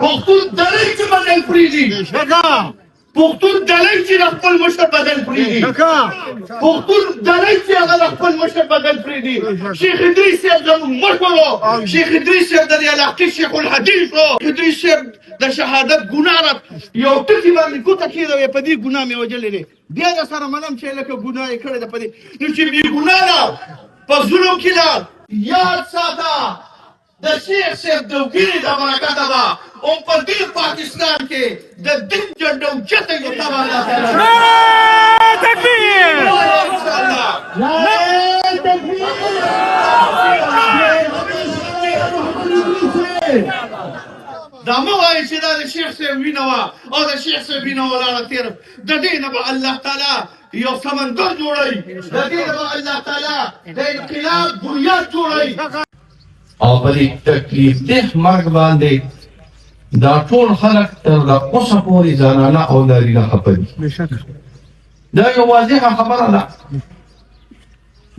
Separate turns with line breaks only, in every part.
پښتون دلای چې بدل پریږدي پښتون دلای چې خپل مشر بدل پریږدي پښتون دلای چې هغه خپل مشر بدل پریږدي شیخ ادریس صاحب زموږ مشر و شیخ ادریس صاحب د علاقې شیخ الحدیث و ادریس صاحب د شهادت ګناه یو ټکي باندې کوته کېده په دې ګناه مې وجلې دی بیا د سره منم چې لکه ګناه یې کړې ده په دې نو چې بې ګناه ده په ظلم کې ده یاد ساته د شیخ صاحب د وګړي د برکته به او په دې پاکستان کې د دین جنډه اوچته یو تبه الله تعالی تکبیر دا مه وایي چې دا د شیخ صاحب وینه وه او د شیخ صاحب وینه ولاړه تېره د دې نه به الله تعالی یو سمندر جوړوي د دې نه به الله تعالی د انقلاب بنیاد جوړوي او په دې تکلیف ده مرګ باندې دا ټول خلک تر د اوسه پورې زنانه او نارینه خفه دي دا یو واضحه خبره ده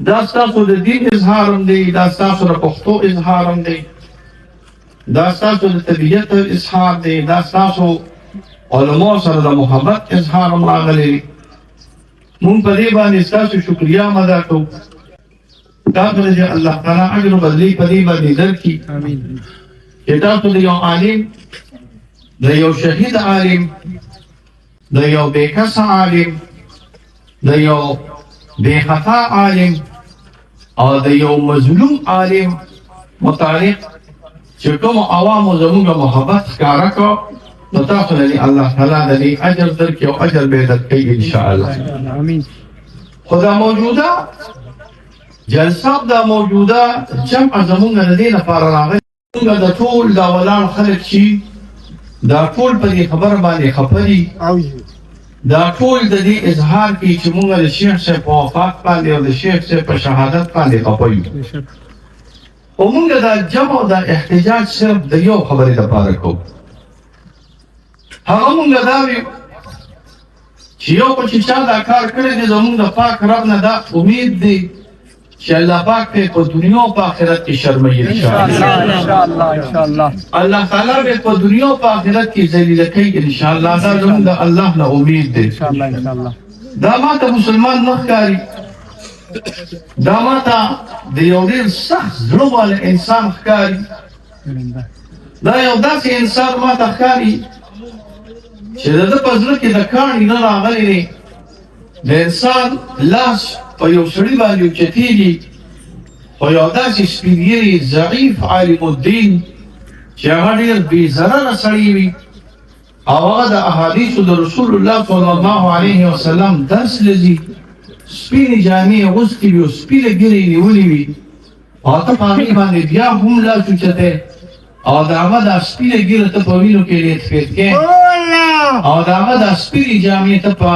دا ستاسو د دین اظهار هم دی دا ستاسو د پښتو اظهار هم دی دا ستاسو د طبیعت اظهار دی دا ستاسو علماء سره د محبت اظهار هم راغلی مونږ په دې باندې ستاسو شکریا هم ادا کوو دا کله چې الله تعالی اجر بدلی په دې باندې درکړي چې تاسو د یو عالم د یو شهید عالم د یو بېکسه عالم د یو بېخطا عالم او د یو مظلوم عالم متعلق چې کوم عوامو زموږ محبت ښکاره کړو نو تاسو له الله تعالی د دې اجر درکړي او اجر به درکړي انشاءالله خو دا موجوده جلسه دا موجوده جمع زمونږ د دې لپاره راغلي موږ د ټول دا ولاړ خلک چې دا ټول په دې خبره باندې خفه دي دا ټول د دې اظهار کوي چې موږ د شیخ صاحب په وفات باندې او د شیخ صاحب په شهادت باندې خفه یو او موږ دا جمع او دا احتجاج صرف د یو خبرې لپاره کوو هغه موږ دا ویو چې یو خو چې چا دا کار کړی دی زموږ د پاک رب نه دا امید دی چې الله پاک په دنیا او په آخرت کې شرموي انشاءالله الله تعالی به په دنیا او په آخرت کې ذلیل کوي انشاءالله دا زموږ د الله نه امید دی انشاءالله دا ماته مسلمان نه ښکاري دا ماته د یو ډېر سخت زړه والا انسان ښکاري دا یو داسې انسان ماته ښکاري چې د ده په زړه کې د کاڼي نه راغلی دی د انسان لاس په یو سړي باندې اوچتېږي خو یو داسې سپینږیری ضعیف عالم الدین چې هغه ډېر بې ضرره سړی وي او هغه د احادیثو د رسول الله صلی الله علیه وسلم درس لځي سپینې جامې اغوستې وي او سپینه ږیره یې نیولې وي او ته په هغې باندې بیا هم لاس اوچتی او د هغه دا سپینه ږیره ته په وینو کې لیتفیت کې او د هغه دا سپینې جامې ته په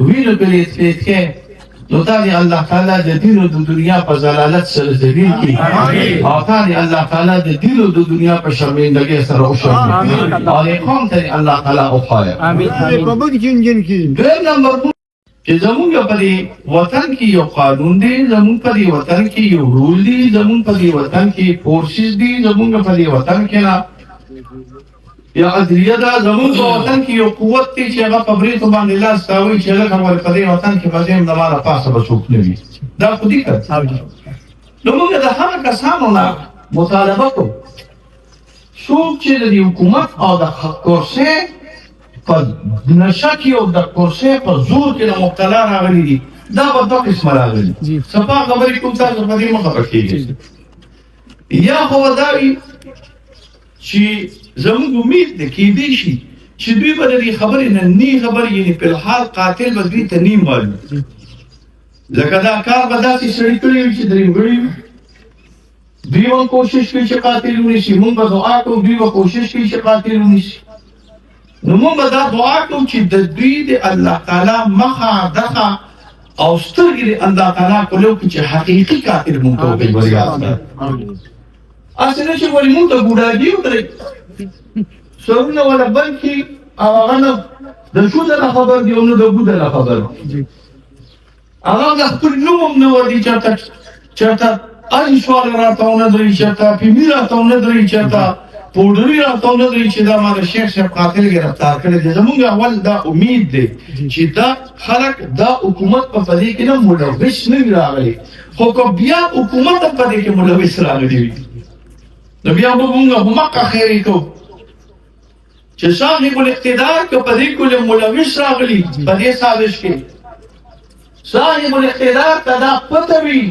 وینو کې لیتفیت کې نو تا دی الله تعالی د دین او د دنیا په ضلالت سره ذلیل کړي او تا دی الله تعالی د دین او د دنیا په شرمندګۍ سره وشرموي او د قوم ته الله تعالی وخایه امین دویم نمبر چې زمونږ په دې وطن کې یو قانون دی زمونږ په دې وطن کې یو رول دی زمونږ په دې وطن کې فورسز دي زمونږ په دې وطن کې نه یا عدلیه ده زمونږ په وطن کې یو قوت دی چې هغه په بریتو باندې لاس تاوي چې لکه ور په دې وطن کې به زم د ماله پاسه به څوک نه وي دا خو دې کړ نو موږ د هغه کسانو نه مطالبه کوو څوک چې د حکومت او د کرسۍ په نشه کې او د کرسۍ په زور کې د مبتلا راغلي دي دا به دوه قسمه راغلي صفا خبرې کوم تاسو په دې مه خبر کېږئ یا خو دا وي چې زموږ امید دی کېدی شي چې دوی به د دې خبرې نه نی خبر یعنې په الحال قاتل به دوی ته نیم معلوم لکه دا کار به داسې سړي کړی وي چې درېمګړي وي دوی به کوشش کوي چې قاتل ونیسي مونږ به دعا کوو دوی به کوشش کوي چې قاتل ونیسي نو مونږ به دا دعا کوو چې د دوی د الله تعالی مخه دخه او سترګې د الله تعالی کولو کې چې حقیقي قاتل مونږ ته وکړي وریاست اسې نه چې ولې مونږ ته ګوډاګي ودرېږي سرونه ولا بند کړي او هغه نه د ښځو نه خبر دي او نه د ګوډه نه خبر دي هغه د خپل نوم هم نه ورځي چېرته اجي سوال راته ونه درېږي چېرته پیمي راته ونه درېږي چېرته پوډري راته ونغلي چې دا ما د شیخ صاحب قاتل ګرفتار کړی دی. زمونږ اول دا امید دی چې دا خلک دا حکومت په دې کې نه ملوث نه وي راغلی، خو که بیا حکومت هم په دې کې ملوث راغلی وي نو بیا به مونږ هماغه خیرې کوو چې صاحب الاقتدار که په دې کې ملوث راغلی په دې سازش کې، صاحب الاقتدار ته دا پته وي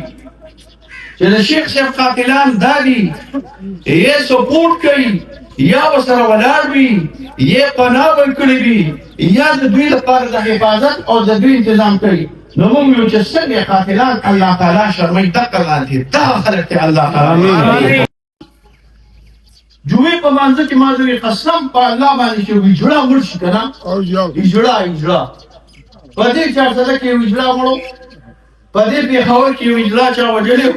چې د شیخ صاحب قاتلان دا دي، یې سپورټ کوي یا ورسره ولاړ وي یې پناه ورکړې وي یا د دوی لپاره د حفاظت او د دوی انتظام کوي، نو موږ یو چې څنګه قاتلان الله تعالی شرموي دغه لاندې دغه خلک ته الله تعالی جوړې په مانځه کې ما دوی قسم په الله باندې چې ویجړه مړ شي که نه ویجړه په دې چارسده کې ویجړه مړو، په دې پېښور کې ویجړه چا وژلې،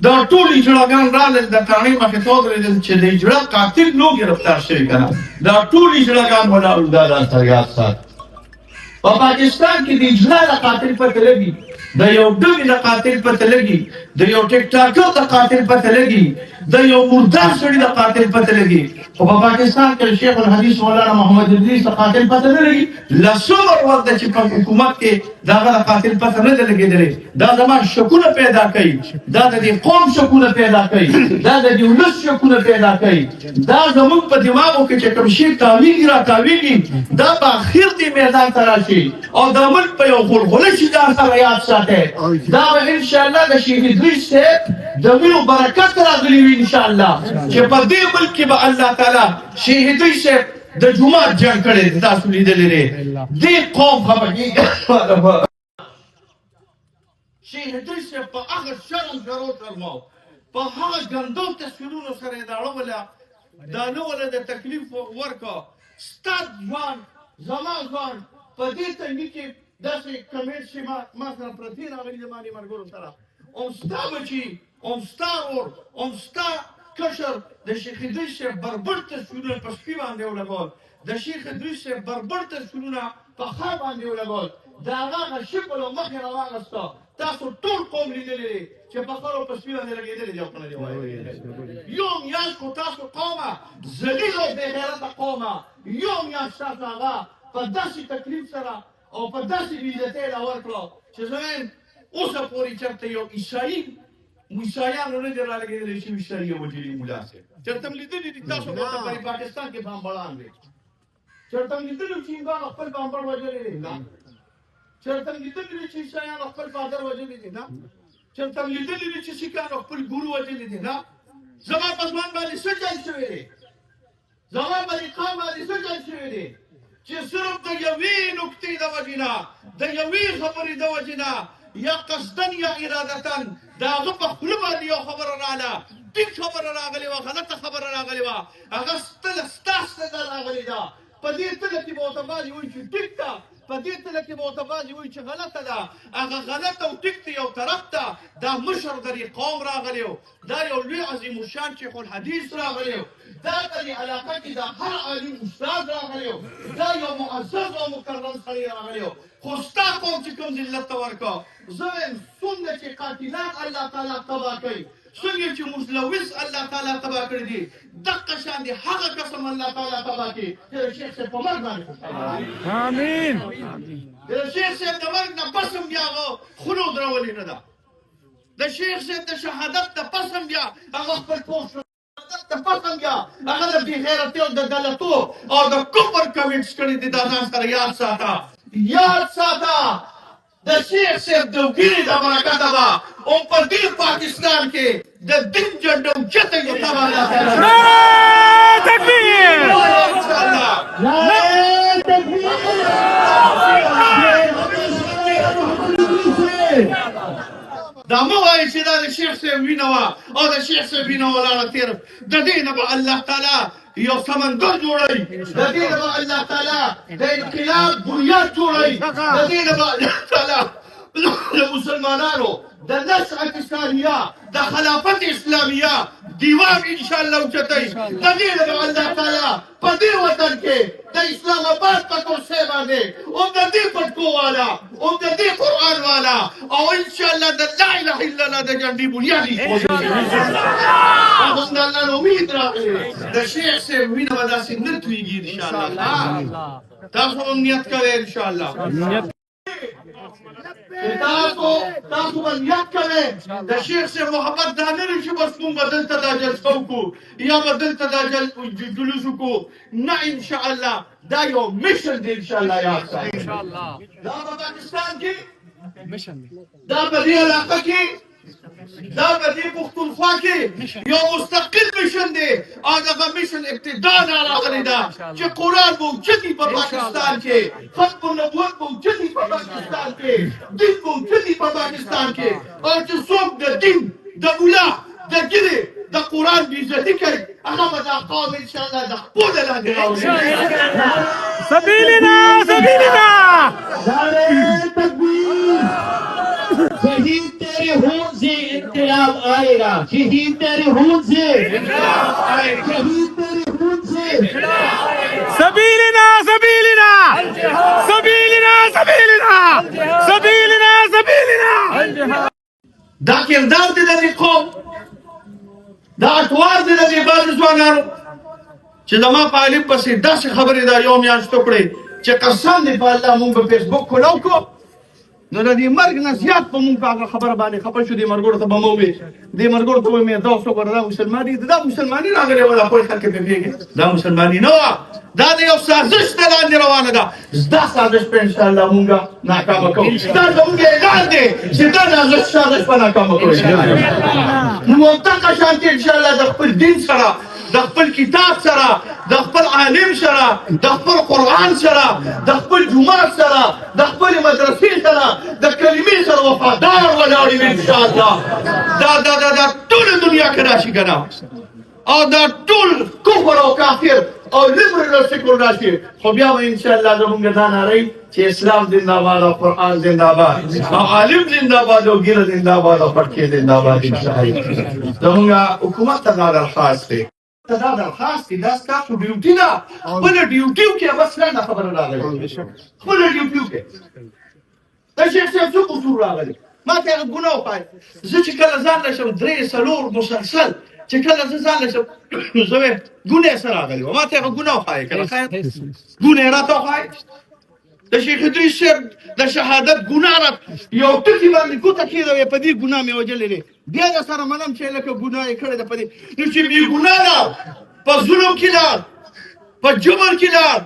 دا ټول اجراګان راغلل د ترانې مخې ته ودرېدل چې د اجرا قاتل نو ګرفتار شوی که نه، دا ټول اجراګان ولاړ دا سره یاد سات. په پاکستان کې د اجرا د قاتل پته لګي، د یو ډلې د قاتل پته لګي، د یو ټیک ټاکر د قاتل پته لګي، د یو مردار سړي د قاتل پته لګي، خو په پاکستان کې شیخ الحدیث مولانا محمد ادریس د قاتل پته نه لګي. لسمه ورځ ده چې په حکومت کې د هغه د قاتل پته نه ده لګېدلې. دا زما شکونه پیدا کوي، دا د دې قوم شکونه پیدا کوي، دا د دې ولس شکونه پیدا کوي، دا زموږ په دماغو کې چې کوم شي تاویږي را تاویږي دا به اخر دې میدان ته راشي او د ملک په یو غلغله شي دا سره یاد ساتئ. دا به انشاءالله د شیخ ادریس صاحب د وینو برکت راغلی وي انشاءالله چې په دې ملک کې به الله تعالی شیخ ادریس صاحب د جومات جنګ کړی دی، تاسو لیدلی دی. دې قوم خفه کېږي شیخ ادریس صاحب په هغه شرم ضرور شرماو، په هغه ګندو تصویرونو سره یې دا اړوله، دا نه وله د تکلیف ورکړه. ستا ځوان زما ځوان په دې تنګي کې داسې کمنټ چې ما سره پرتې راغلي د ما ملګرو سره، هم ستا بچي هم ستا ورور هم ستا کشر د شیخ ادریس صاحب بربر تصویرونه په سپي باندې ولګول، د شیخ ادریس صاحب بربر تصویرونه په خا باندې ولګول، د هغه شکل او مخ یې راواغسته. تاسو ټول قوم لیدلی دی چې په خر او په سپي باندې لګېدلی دی او که نه دی وایي. یو میاشت خو تاسو قومه ذلیل او بېغیرته قومه یو میاشت تاسو هغه په داسې تکلیف سره او په داسې بېعزتۍ له ورکړه چې زه وایم اوسه پورې چېرته یو عیسایي عیسایانو نه دي رالګېدلی چې عیسایي یې وجلي ملا صاحب چېرته م لیدلي دي تاسو به ورته پاکستان کې بامبړان دی، چېرته م لیدلي چې هندوانو خپل بامبړ وژلی دی نه، چېرته م لیدلي دي چې عیسایانو خپل فادر وژلی دی نه، چېرته م لیدلي دي چې سیکانو خپل ګورو وژلی دی نه. زما په ځوان باندې څه چل شوی دی، زما په دې قوم باندې څه چل شوی دی چې صرف د یوې نکتې د وجې نه د یوې خبرې د وجې نه یا قصدن یا ارادتن د هغه په خوله باندې یو خبره راغله، ټیک خبره راغلې وه، غلطه خبره راغلې وه، هغه ستا ستده راغلې ده. په دې تله کې به ورته بعضې وایي چې ټیک ده، په دې تله کې به ورته بعضې وایي چې غلطه ده. هغه غلط او ټیک ته یو طرف ته دا مشر د دې قوم راغلی و، دا یو لوی عظیم الشان شیخ الحدیث راغلی و، دا په دې علاقه کې دا هر عالم استاد راغلی و، دا یو معزز او مکرم سړی راغلی و. خو ستا قوم چې کوم ذلت ته ورکړه، زه وایم څومره چې قاتلان الله تعالی تباه کوي، څنګه چې ملوث الله تعالی تباه کړي دي، دقه شان دي هغه قسم الله تعالی تباه کړي چې د شیخ صاحب په مرګ باندې خوشحاله آمین. د شیخ صاحب د مرګ نه پس هم بیا هغه خوله درولې نه ده، د شیخ صاحب د شهادت نه پس هم بیا هغه خپل پوسټ د پس هم بیا هغه د بېغیرتۍ او د دلتو او د کفر کمنټس کړي دي. دا ځان سره یاد ساته، یاد ساته د شیخ صاحب د وګړي د برکته به او په دې پاکستان کې د دین جنډه اوچته یو تباه تکبیر انشاءالله. دا مه وایي چې دا د شیخ صاحب وینه وه او د شیخ صاحب وینه ولاړه تېره، د دې نه به الله تعالی یو سمندر جوړوي، د دې نه به الله تعالی د انقلاب بنیاد جوړوي، د دې نه به الله تعالی مسلمانانو د نشأة ثانیه د خلافت اسلامیه دیوان انشاءالله اوچتئ د دې لپاره الله تعالی په دې وطن کې د اسلام آباد په کرسۍ باندې او د دې پټکو والا او د دې قرآن والا او انشاءالله د لا اله الا الله د جنډې بنیاد ایښودل تاسو د الله نه امید راغلی د شیخ صاحب وینه به داسې نه تویږي انشاءالله تاسو هم نیت کوئ انشاءالله تاسو به نیت کوئ د شیخ صاحب محبت دا نه وي چې بس موږ به دلته دا جلسه وکړو یا به دلته دا جلوس وکړو نه انشاءالله دا یو مشن دی انشاءالله یاد ساتئ دا په پاکستان کې دا په دې علاقه کې دا په دې پښتونخوا کې یو مستقل مشن دی او دغه مشن ابتدا نه راغلی ده چې قرآن موجود وي په پاکستان کې ختم النبوت موجود وي په پاکستان کې دین موجود وي په پاکستان کې او چې څوک د دین د ملا د ګیرې د قرآن بېعزتي کوي هغه به دا قوم انشاءالله د خپل لاندې راولي
سبیلنا سبیلنا
नारे तकबीर शहीद तेरे खून से इनकलाब आएगा शहीद तेरे खून से शहीद तेरे खून से
سبیلنا سبیلنا سبیلنا سبیلنا سبیلنا سبیلنا
دا کردار دی د دې قوم دا اطوار دی د دې بعضې ځوانانو چې زما په علم پسې داسې خبرې دا یو میاشت وکړې چې قسم دی په الله مونږ په فیسبوک کولو کړو نو د دې مرګ نه زیات په مونږ په هغه خبره باندې خفه شو دې مرګوړو ته به مو وې دې مرګوړو ته به مې دا څوک وره دا مسلماني دا مسلماني راغلی وه دا خپل خلک پې پوهېږي دا مسلماني نه وه دا د یو سازش د لاندې روانه ده دا سازش په انشاءالله مونږ ناکامه کوو دا زمونږ اعلان دی چې دا سازش په ناکامه کوو نو همدغه شانتې انشاءالله د خپل دین سره د خپل کتاب سره د خپل عالم سره د خپل قرآن سره د خپل جومات سره د خپل مدرسې سره د کلمې سره وفادار ولاړ یو انشاءالله دا ټوله دنیا کې راشي که نه او دا ټول کفر او کافر او لیبرل او سیکولر راشي خو بیا به انشاءالله زمونږ دا نارئ چې اسلام زنده‌باد او قرآن زنده‌باد او عالم زنده‌باد او ګیره زنده‌باد او پټکې زنده‌باد انشاءالله زمونږ حکومت ته دا درخواست دی دا درخواست دی دا ستاسو ډیوټي ده خپله ډیوټي وکړئ بس لنډه خبره راغلې خپله ډیوټي وکړئ د شیخ صاحب څه قصور راغلی ما ته هغه ګناه وښایه زه چې کله ځان لشم درې څلور مسلسل چې کله زه ځان لشم نو زه وایم ګناه څه راغلې وه ما ته هغه ګناه وښایه که نه خیر ګناه یې راته وښایه د شیخ ادریس صاحب د شهادت ګناه را یو ټکي باندې ګوته کېده وې په دې ګناه مې وجلې دی بیا د سره منم چې لکه ګناه یې کړې ده په دې نو چې بې ګناه ده په ظلم کې لار په جبر کې لار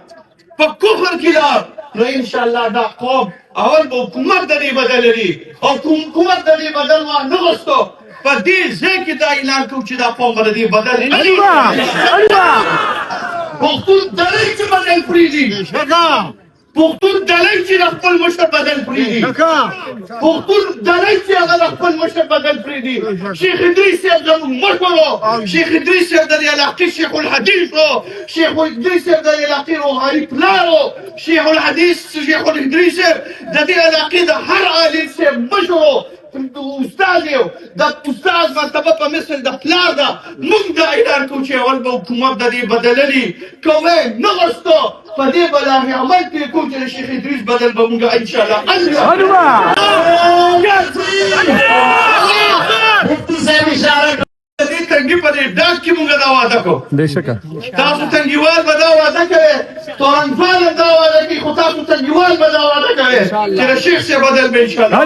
په کفر کې لار نو انشاءالله دا قوم اول به حکومت د دې بدل لري او حکومت د دې بدل وانه غوښتو په دې ځای کې دا اعلان کوو چې دا قوم به د دې بدل پښتون ډلۍ چې بدل پرېږدي پښتون ډلۍ چې د خپل مشر بدل پرېږدي پښتون ډلۍ چې هغه د خپل مشر بدل پرېږدي شیخ ادریس صاحب زموږ مشر و شیخ ادریس صاحب د دې علاقې شیخ الحدیث و شیخ ادریس صاحب د دې علاقې روحاني پلار و شیخ الحدیث شیخ الادریس صاحب د دې علاقې د هر عالم صاحب مشر و استاد یو د استاد مرتبه په مثل د پلار ده موږ دا اعلان کوو چې اول به حکومت د دې بدللي که وی نه غوښتو په دې به لا عمل پرې کوو چې د شیخ ادریس بدل به موږ انشاءالله مفتي صاحب اشاره د دې تنګي په دې ډاګ کې موږ دا وعده کوو تاسو تنګیوال به دا وعده کوئ تورنفال هم دا وعده کوي خو تاسو تنګیوال به دا وعده کوئ چې د شیخ صاحب بدل به انشاءالله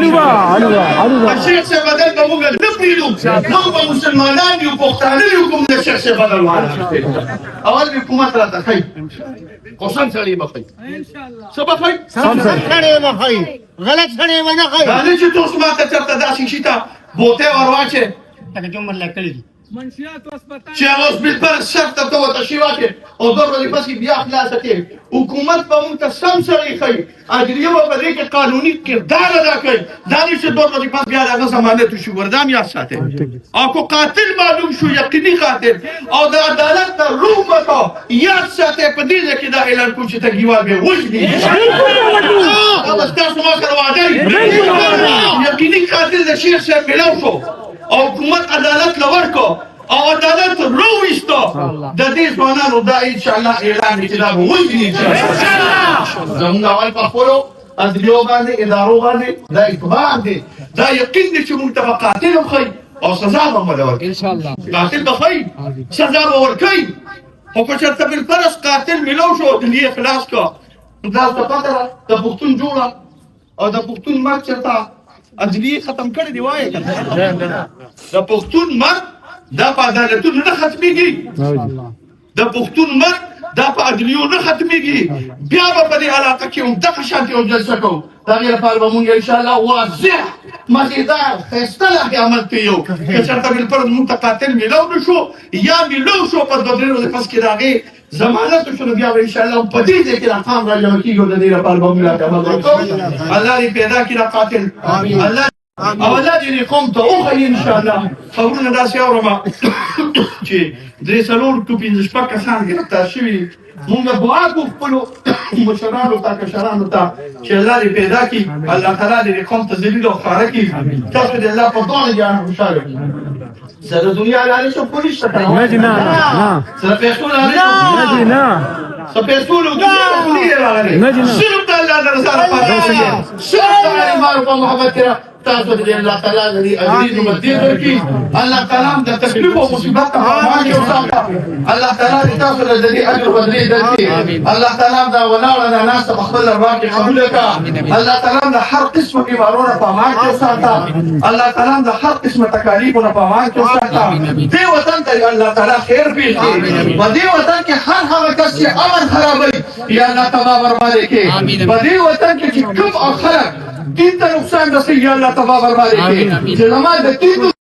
د شیخ صاحب بدل به موږ نه پرېږدو موږ به مسلمانان یو پښتانه یو کوم د شیخ صاحب بدل وعده اول به حکومت راته ښایي خو سم سړی به ښایي څه به ښایي
سم سړی به ښایي غلط سړی به نه ښایي
دا نه چې تاسو ماته چېرته داسې شي ته بوټی ور واچې
لکه چې عمر لیکلی دي
منشیات هسپتال
چې هغه اوس بالفرض شرط ته وتشریح واچې او 2 ورځې پس بیا خلاصه کړي. حکومت به موږ ته سم سړی ښیي، عدلیه به په دې کې قانوني کردار ادا کوي. دا نه چې 2 ورځې پس بیا د هغه ضمانت وشي. ګردان یاد ساتئ. او که قاتل معلوم شو، یقیني قاتل، او د عدالت نه روح مکو، یاد ساتئ په دې ځای کې دا اعلان کوم چې تګیوال به وژني. دا به ستاسو ما سره وعده وي. یقیني قاتل د شیخ صاحب میلاو شو او حکومت عدالت له ورکو او عدالت رویستو. د دې ځوانانو دا انشاءالله اعلان دی چې دا به وژني انشاءالله. زموږ اول په خپلو عدلیو باندې ادارو باندې دا اعتبار دی، دا یقین دی چې موږ ته به قاتل هم ښیي او سزا به هم ورکوي.
انشاءالله
قاتل به ښیي، سزا به ورکوي. خو که چېرته بالفرض قاتل میلاو شو عدلیې خلاص کړه، دا ورته پته ده د پښتون جوړه او د پښتون مرګ چېرته عدلیې ختم کړی دی. وایه که نه د پښتون مرګ دا په عدالتونو نه ختمېږي، د پښتون مرګ دا په عدلیو نه ختمېږي. بیا به په دې علاقه کې هم دغه شانتې یو جلسه کوو. د هغې لپاره به مونږ انشاءالله واضح مزیدار ښایسته لهجې عمل کوو. که چېرته بالفرض مونږ ته قاتل میلاو نه شو یا میلاو شو په 2-3 ورځې پس کې د هغې ضمانت وشو، نو بیا به انشاءالله په دې ځای کې راقام راجمع کېږي او د دې لپاره به مونږ عمل وکړو. الله دې پیدا کړي دا قاتل، الله او الله دې قوم ته وښیي انشاءالله. خبرونه داسې اورم چې 3-4-5 کسان ګرفتار شوي. مونږ دعا کوو خپلو مشرانو ته کشرانو ته چې الله دې پیدا کړي، الله تعالی دې قوم ته ذلیل او ښکاره کړي. تاسو دې الله په دواړو جهان خوشحاله کړي. سره دنیا لارې شو پولیس ته سره پیسو لارې شو څه پیسو له دنیا پولیس راغلي. صرف د الله د رضا لپاره، صرف د عالمانو په محبت کې تاسو دې الله تعالی دې اجرین مدین ورکړي. الله تعالی د تکلیف او مصیبت ته پامال کې وساته. الله تعالی دې تاسو ته دې اجر بدلې درکړي. الله تعالی دا ولاړه د ناس په خپل رضا کې قبول کړه. الله تعالی د هر قسم بیمارونو په پامال کې وساته. الله تعالی د هر قسم تکالیفونو په پامال کې وساته. دې وطن ته الله تعالی خیر پېښ کړي. په دې وطن کې هر هغه کس چې امن خرابوي یا الله تبارک برباد کړي. په دې وطن کې چې کوم خلک دین ته نقصان رسوي یا الله تبارک برباد کړي. چې زموږ د دین